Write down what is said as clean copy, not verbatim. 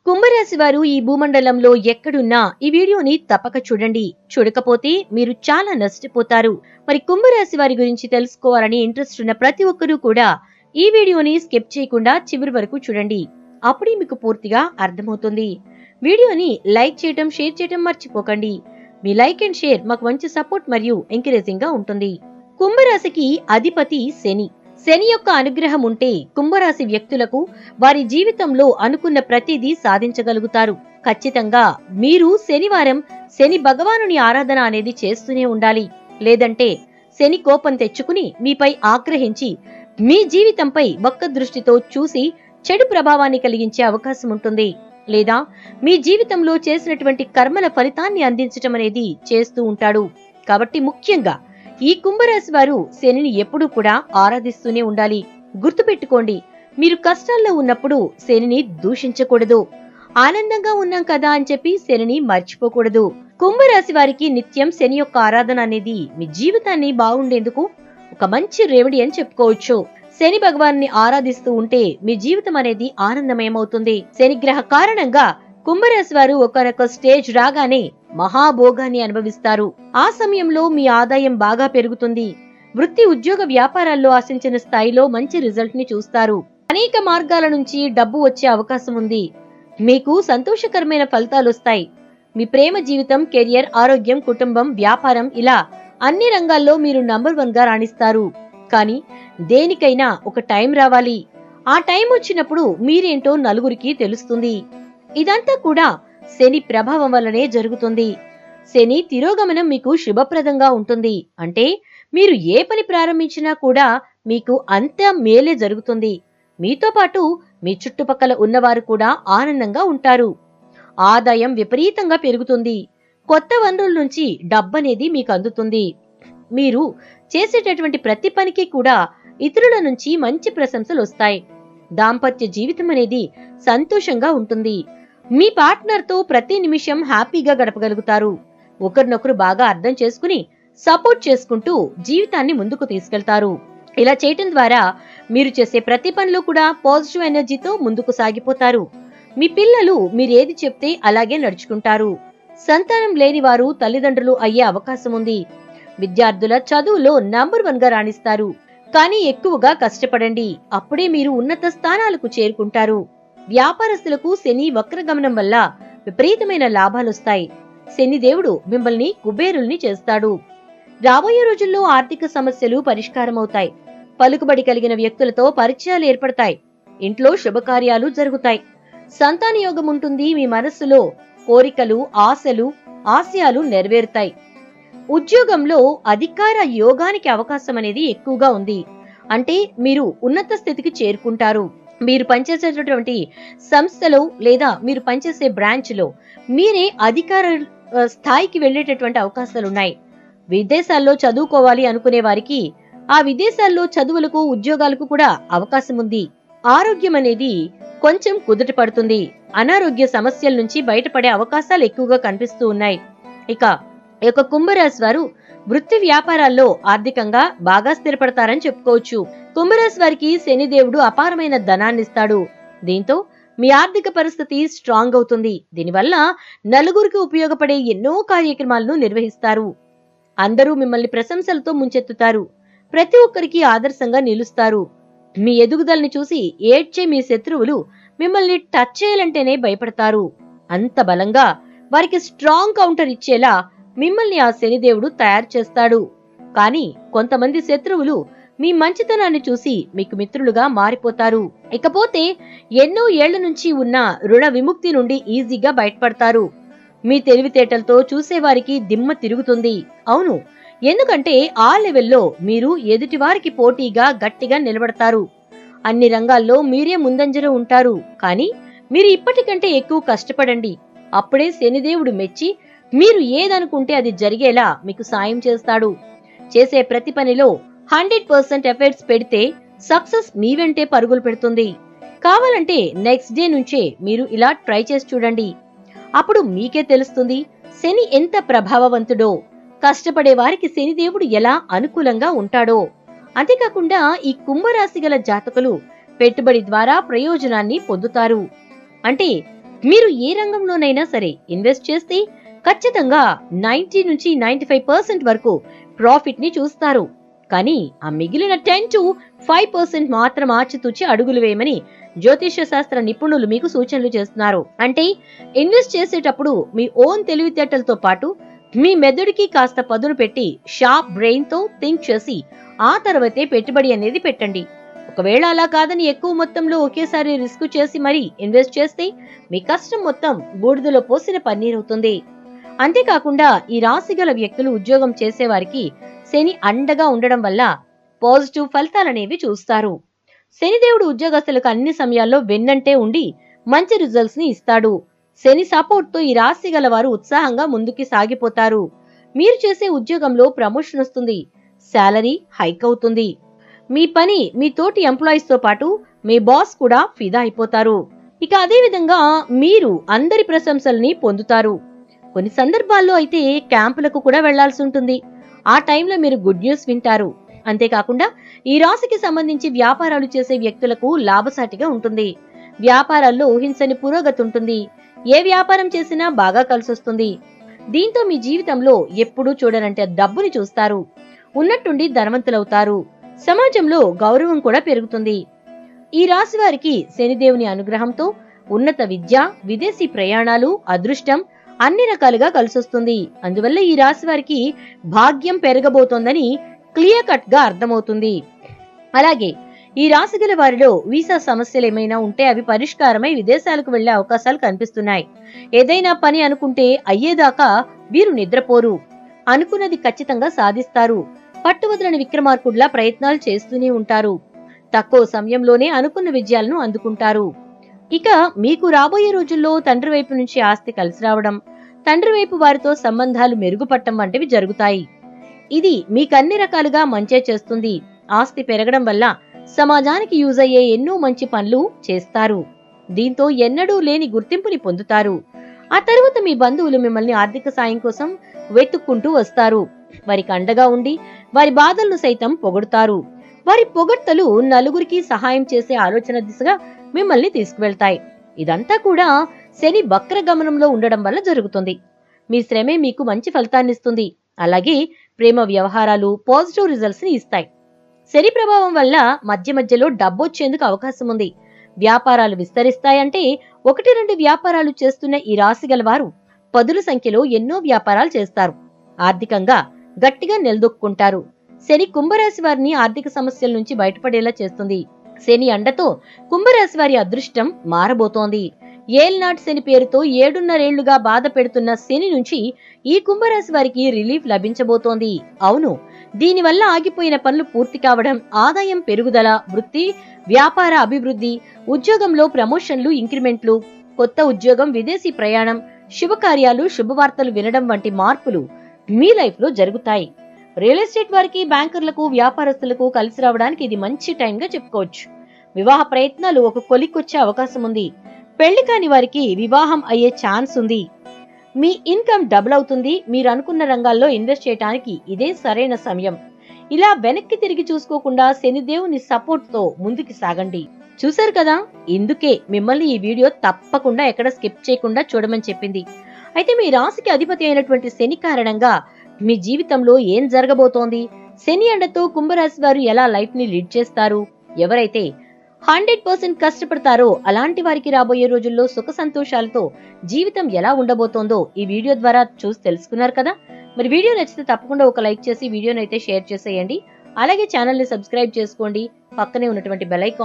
కుంభరాశి వారు ఈ భూమండలంలో ఎక్కడున్నా ఈ వీడియోని తప్పక చూడండి. చూడకపోతే మీరు చాలా నష్టపోతారు. మరి కుంభరాశి వారి గురించి తెలుసుకోవాలని ఇంట్రెస్ట్ ఉన్న ప్రతి ఒక్కరూ కూడా ఈ వీడియోని స్కిప్ చేయకుండా చివరి వరకు చూడండి. అప్పుడే మీకు పూర్తిగా అర్థమవుతుంది. వీడియోని లైక్ చేయటం, షేర్ చేయటం మర్చిపోకండి. మీ లైక్ అండ్ షేర్ మాకు మంచి సపోర్ట్ మరియు ఎంకరేజింగ్ గా ఉంటుంది. కుంభరాశికి అధిపతి శని. శని యొక్క అనుగ్రహం ఉంటే కుంభరాశి వ్యక్తులకు వారి జీవితంలో అనుకున్న ప్రతిదీ సాధించగలుగుతారు. ఖచ్చితంగా మీరు శనివారం శని భగవానుని ఆరాధన అనేది చేస్తూనే ఉండాలి. లేదంటే శని కోపం తెచ్చుకుని మీపై ఆగ్రహించి మీ జీవితంపై వక్క దృష్టితో చూసి చెడు ప్రభావాన్ని కలిగించే అవకాశం ఉంటుంది. లేదా మీ జీవితంలో చేసినటువంటి కర్మల ఫలితాన్ని అందించటం అనేది చేస్తూ ఉంటాడు. కాబట్టి ముఖ్యంగా ఈ కుంభరాశి వారు శనిని ఎప్పుడూ కూడా ఆరాధిస్తూనే ఉండాలి. గుర్తుపెట్టుకోండి, మీరు కష్టాల్లో ఉన్నప్పుడు శనిని దూషించకూడదు. ఆనందంగా ఉన్నాం కదా అని చెప్పి శనిని మర్చిపోకూడదు. కుంభరాశి వారికి నిత్యం శని యొక్క ఆరాధన అనేది మీ జీవితాన్ని బాగుండేందుకు ఒక మంచి రెమెడీ అని చెప్పుకోవచ్చు. శని భగవాన్ని ఆరాధిస్తూ ఉంటే మీ జీవితం అనేది ఆనందమయమవుతుంది. శనిగ్రహ కారణంగా కుంభరాశి వారు ఒకనొక స్టేజ్ రాగానే మహాభోగాన్ని అనుభవిస్తారు. ఆ సమయంలో మీ ఆదాయం బాగా పెరుగుతుంది. వృత్తి, ఉద్యోగ, వ్యాపారాల్లో ఆశించిన స్థాయిలో మంచి రిజల్ట్ ని చూస్తారు. అనేక మార్గాల నుంచి డబ్బు వచ్చే అవకాశం ఉంది. మీకు సంతోషకరమైన ఫలితాలు వస్తాయి. మీ ప్రేమ జీవితం, కెరియర్, ఆరోగ్యం, కుటుంబం, వ్యాపారం ఇలా అన్ని రంగాల్లో మీరు నంబర్ 1 గా రాణిస్తారు. కానీ దేనికైనా ఒక టైం రావాలి. ఆ టైం వచ్చినప్పుడు మీరేంటో నలుగురికి తెలుస్తుంది. ఇదంతా కూడా శని ప్రభావం వల్లనే జరుగుతుంది. శని తిరోగమనం మీకు శుభప్రదంగా ఉంటుంది. అంటే మీరు ఏ పని ప్రారంభించినా కూడా మీకు అంత మేలే జరుగుతుంది. మీతో పాటు మీ చుట్టుపక్కల ఉన్నవారు కూడా ఆనందంగా ఉంటారు. ఆదాయం విపరీతంగా పెరుగుతుంది. కొత్త వనరుల నుంచి డబ్బనేది మీకు అందుతుంది. మీరు చేసేటటువంటి ప్రతి పనికి కూడా ఇతరుల నుంచి మంచి ప్రశంసలు వస్తాయి. దాంపత్య జీవితం అనేది సంతోషంగా ఉంటుంది. మీ పార్ట్నర్ తో ప్రతి నిమిషం హ్యాపీగా గడపగలుగుతారు. ఒకరినొకరు బాగా అర్థం చేసుకుని సపోర్ట్ చేసుకుంటూ జీవితాన్ని ముందుకు తీసుకెళ్తారు. ఇలా చేయటం ద్వారా మీరు చేసే ప్రతి పనిలో కూడా పాజిటివ్ ఎనర్జీతో ముందుకు సాగిపోతారు. మీ పిల్లలు మీరేది చెప్తే అలాగే నడుచుకుంటారు. సంతానం లేని వారు తల్లిదండ్రులు అయ్యే అవకాశం ఉంది. విద్యార్థుల చదువులో నంబర్ 1 గా రాణిస్తారు. కానీ ఎక్కువగా కష్టపడండి. అప్పుడే మీరు ఉన్నత స్థానాలకు చేరుకుంటారు. వ్యాపారస్తులకు శని వక్రగమనం వల్ల విపరీతమైన లాభాలొస్తాయి. శని దేవుడు మిమ్మల్ని కుబేరుల్ని చేస్తాడు. రాబోయే రోజుల్లో ఆర్థిక సమస్యలు పరిష్కారమవుతాయి. పలుకుబడి కలిగిన వ్యక్తులతో పరిచయాలు ఏర్పడతాయి. ఇంట్లో శుభకార్యాలు జరుగుతాయి. సంతాన యోగం ఉంటుంది. మీ మనస్సులో కోరికలు, ఆశలు, ఆశయాలు నెరవేరుతాయి. ఉద్యోగంలో అధికార యోగానికి అవకాశం అనేది ఎక్కువగా ఉంది. అంటే మీరు ఉన్నత స్థితికి చేరుకుంటారు. మీరు పనిచేసేటటువంటి సంస్థలో లేదా మీరు పనిచేసే బ్రాంచ్ లో మీరే అధికార స్థాయికి వెళ్లేటటువంటి అవకాశాలున్నాయి. విదేశాల్లో చదువుకోవాలి అనుకునే వారికి ఆ విదేశాల్లో చదువులకు, ఉద్యోగాలకు కూడా అవకాశం ఉంది. ఆరోగ్యం అనేది కొంచెం కుదుట పడుతుంది. అనారోగ్య సమస్యల నుంచి బయటపడే అవకాశాలు ఎక్కువగా కనిపిస్తూ ఉన్నాయి. ఇక కుంభరాశి వారు వృత్తి వ్యాపారాల్లో ఆర్థికంగా బాగా స్థిరపడతారని చెప్పుకోవచ్చు. కుంభరాశి వారికి శనిదేవుడు అపారమైన ధనాన్నిస్తాడు. దీంతో మీ ఆర్థిక పరిస్థితి స్ట్రాంగ్ అవుతుంది. దీనివల్ల నలుగురికి ఉపయోగపడే ఎన్నో కార్యక్రమాలను నిర్వహిస్తారు. అందరూ మిమ్మల్ని ప్రశంసలతో ముంచెత్తుతారు. ప్రతి ఒక్కరికి ఆదర్శంగా నిలుస్తారు. మీ ఎదుగుదలని చూసి ఏడ్చే మీ శత్రువులు మిమ్మల్ని టచ్ చేయాలంటేనే భయపడతారు. అంత బలంగా వారికి స్ట్రాంగ్ కౌంటర్ ఇచ్చేలా మిమ్మల్ని ఆ శనిదేవుడు తయారు చేస్తాడు. కానీ కొంతమంది శత్రువులు మీ మంచితనాన్ని చూసి మీకు మిత్రులుగా మారిపోతారు. ఇకపోతే ఎన్నో ఏళ్ల నుంచి ఉన్న రుణ విముక్తి నుండి ఈజీగా బయటపడతారు. మీ తెలివితేటలతో చూసేవారికి దిమ్మ తిరుగుతుంది. అవును, ఎందుకంటే ఆ లెవెల్లో మీరు ఎదుటివారికి పోటీగా గట్టిగా నిలబడతారు. అన్ని రంగాల్లో మీరే ముందంజలో ఉంటారు. కానీ మీరు ఇప్పటికంటే ఎక్కువ కష్టపడండి. అప్పుడే శనిదేవుడు మెచ్చి మీరు ఏదనుకుంటే అది జరిగేలా మీకు సాయం చేస్తాడు. చేసే ప్రతి పనిలో 100% ఎఫర్ట్స్ పెడితే సక్సెస్ మీ వెంటే పరుగులు పెడుతుంది. కావాలంటే నెక్స్ట్ డే నుంచే మీరు ఇలా ట్రై చేసి చూడండి. అప్పుడు మీకే తెలుస్తుంది శని ఎంత ప్రభావవంతుడో, కష్టపడే వారికి శనిదేవుడు ఎలా అనుకూలంగా ఉంటాడో. అంతేకాకుండా ఈ కుంభరాశి గల జాతకులు పెట్టుబడి ద్వారా ప్రయోజనాన్ని పొందుతారు. అంటే మీరు ఏ రంగంలోనైనా సరే ఇన్వెస్ట్ చేస్తే ఖచ్చితంగా 90 నుంచి 95% వరకు ప్రాఫిట్ ని చూస్తారు. కానీ ఆ మిగిలిన 10 to 5% మాత్రం ఆచితూచి అడుగులు వేయమని జ్యోతిష్య శాస్త్ర నిపుణులు మీకు సూచనలు చేస్తున్నారు. అంటే ఇన్వెస్ట్ చేసేటప్పుడు మీ ఓన్ తెలివితేటలతో పాటు మీ మెదడుకి కాస్త పదును పెట్టి షార్ప్ బ్రెయిన్ తో థింక్ చేసి ఆ తర్వాతే పెట్టుబడి అనేది పెట్టండి. ఒకవేళ అలా కాదని ఎక్కువ మొత్తంలో ఒకేసారి రిస్క్ చేసి మరీ ఇన్వెస్ట్ చేస్తే మీ కష్టం మొత్తం బూడిదలో పోసిన పన్నీరవుతుంది. అంతేకాకుండా ఈ రాశి గల వ్యక్తులు ఉద్యోగం చేసేవారికి శని అండగా ఉండడం వల్ల పాజిటివ్ ఫలితాలనేవి చూస్తారు. శనిదేవుడు ఉద్యోగస్తులకు అన్ని సమయాల్లో వెన్నంటే ఉండి మంచి రిజల్ట్స్ ని ఇస్తాడు. శని సపోర్ట్ తో ఈ రాశి గల వారు ఉత్సాహంగా ముందుకి సాగిపోతారు. మీరు చేసే ఉద్యోగంలో ప్రమోషన్ వస్తుంది, శాలరీ హైక్ అవుతుంది. మీ పని మీ తోటి ఎంప్లాయీస్ తో పాటు మీ బాస్ కూడా ఫిదా అయిపోతారు. ఇక అదే విధంగా మీరు అందరి ప్రశంసల్ని పొందుతారు. కొన్ని సందర్భాల్లో అయితే క్యాంపులకు కూడా వెళ్లాల్సి ఉంటుంది. ఆ టైంలో మీరు గుడ్ న్యూస్ వింటారు. అంతేకాకుండా ఈ రాశికి సంబంధించి వ్యాపారాలు చేసే వ్యక్తులకు లాభసాటిగా ఉంటుంది. వ్యాపారాల్లో ఊహించని పురోగతి ఉంటుంది. ఏ వ్యాపారం చేసినా బాగా కలిసొస్తుంది. దీంతో మీ జీవితంలో ఎప్పుడూ చూడనంటే డబ్బుని చూస్తారు. ఉన్నట్టుండి ధనవంతులవుతారు. సమాజంలో గౌరవం కూడా పెరుగుతుంది. ఈ రాశి వారికి శనిదేవుని అనుగ్రహంతో ఉన్నత విద్య, విదేశీ ప్రయాణాలు, అదృష్టం అన్ని రకాలుగా కలిసొస్తుంది. అందువల్ల ఈ రాశి వారికి భాగ్యం పెరగబోతోందని క్లియర్ కట్ గా అర్థమవుతుంది. అలాగే ఈ రాశి గల వారిలో వీసా సమస్యలు ఏమైనా ఉంటే అవి పరిష్కారమై విదేశాలకు వెళ్లే అవకాశాలు కనిపిస్తున్నాయి. ఏదైనా పని అనుకుంటే అయ్యేదాకా వీరు నిద్రపోరు. అనుకున్నది ఖచ్చితంగా సాధిస్తారు. పట్టువదలని విక్రమార్కుడిలా ప్రయత్నాలు చేస్తూనే ఉంటారు. తక్కువ సమయంలోనే అనుకున్న విజయాలను అందుకుంటారు. ఇక మీకు రాబోయే రోజుల్లో తండ్రి వైపు నుంచి ఆస్తి కలిసి రావడం, తండ్రి వైపు వారితో సంబంధాలు మెరుగుపడటం వంటివి జరుగుతాయి. ఇది మీకన్ని రకాలుగా మంచే చేస్తుంది. ఆస్తి పెరగడం వల్ల సమాజానికి యూజ్ అయ్యే ఎన్నో మంచి పనులు చేస్తారు. దీంతో ఎన్నడూ లేని గుర్తింపుని పొందుతారు. ఆ తరువాత మీ బంధువులు మిమ్మల్ని ఆర్థిక సాయం కోసం వెతుక్కుంటూ వస్తారు. వారికి అండగా ఉండి వారి బాధలను సైతం పొగడుతారు. వారి పొగడ్తలు నలుగురికి సహాయం చేసే ఆలోచన దిశగా మిమ్మల్ని తీసుకువెళ్తాయి. ఇదంతా కూడా శని వక్ర గమనంలో ఉండడం వల్ల జరుగుతుంది. మీ శ్రమే మీకు మంచి ఫలితాన్నిస్తుంది. అలాగే ప్రేమ వ్యవహారాలు పాజిటివ్ రిజల్ట్స్ ని ఇస్తాయి. శని ప్రభావం వల్ల మధ్య మధ్యలో డబ్బొచ్చేందుకు అవకాశం ఉంది. వ్యాపారాలు విస్తరిస్తాయంటే 1-2 వ్యాపారాలు చేస్తున్న ఈ రాశి గలవారు పదుల సంఖ్యలో ఎన్నో వ్యాపారాలు చేస్తారు. ఆర్థికంగా గట్టిగా నిలదొక్కుంటారు. శని కుంభరాశి వారిని ఆర్థిక సమస్యల నుంచి బయటపడేలా చేస్తుంది. శని అండతో కుంభరాశి వారి అదృష్టం మారబోతోంది. ఏల్నాటి శని పేరుతో 7.5 ఏళ్లుగా బాధ పెడుతున్న శని నుంచి ఈ కుంభరాశి వారికి రిలీఫ్ లభించబోతోంది. అవును, దీనివల్ల ఆగిపోయిన పనులు పూర్తి కావడం, ఆదాయం పెరుగుదల, వృత్తి వ్యాపార అభివృద్ధి, ఉద్యోగంలో ప్రమోషన్లు, ఇంక్రిమెంట్లు, కొత్త ఉద్యోగం, విదేశీ ప్రయాణం, శుభకార్యాలు, శుభవార్తలు వినడం వంటి మార్పులు మీ లైఫ్ లో జరుగుతాయి. రియల్ ఎస్టేట్ వారికి, బ్యాంకర్లకు, వ్యాపారస్తులకు కలిసి రావడానికి ఇది మంచి టైం గా చెప్పుకోవచ్చు. వివాహ ప్రయత్నాలు ఒక కొలిక్కొచ్చే అవకాశం ఉంది. పెళ్లి కాని వారికి వివాహం అయ్యే ఛాన్స్ ఉంది. మీ ఇన్కమ్ డబుల్ అవుతుంది. మీరు అనుకున్న రంగాల్లో ఇన్వెస్ట్ చేయడానికి ఇదే సరైన సమయం. ఇలా వెనక్కి తిరిగి చూసుకోకుండా శనిదేవుని సపోర్ట్ తో ముందుకు సాగండి. చూశారు కదా, ఇందుకే మిమ్మల్ని ఈ వీడియో తప్పకుండా ఎక్కడ స్కిప్ చేయకుండా చూడమని చెప్పింది. అయితే మీ రాశికి అధిపతి అయినటువంటి శని కారణంగా మీ జీవితంలో ఏం జరగబోతోంది, శని అండతో కుంభరాశి వారు ఎలా లైఫ్ ని లీడ్ చేస్తారు, ఎవరైతే 100% కష్టపడతారో అలాంటి వారికి రాబోయే రోజుల్లో సుఖ సంతోషాలతో జీవితం ఎలా ఉండబోతోందో ఈ వీడియో ద్వారా చూసి తెలుసుకున్నారు కదా. మరి వీడియో నచ్చితే తప్పకుండా ఒక లైక్ చేసి వీడియోని అయితే షేర్ చేసేయండి. అలాగే ఛానల్ ని సబ్స్క్రైబ్ చేసుకోండి. పక్కనే ఉన్నటువంటి బెల్ ఐకాన్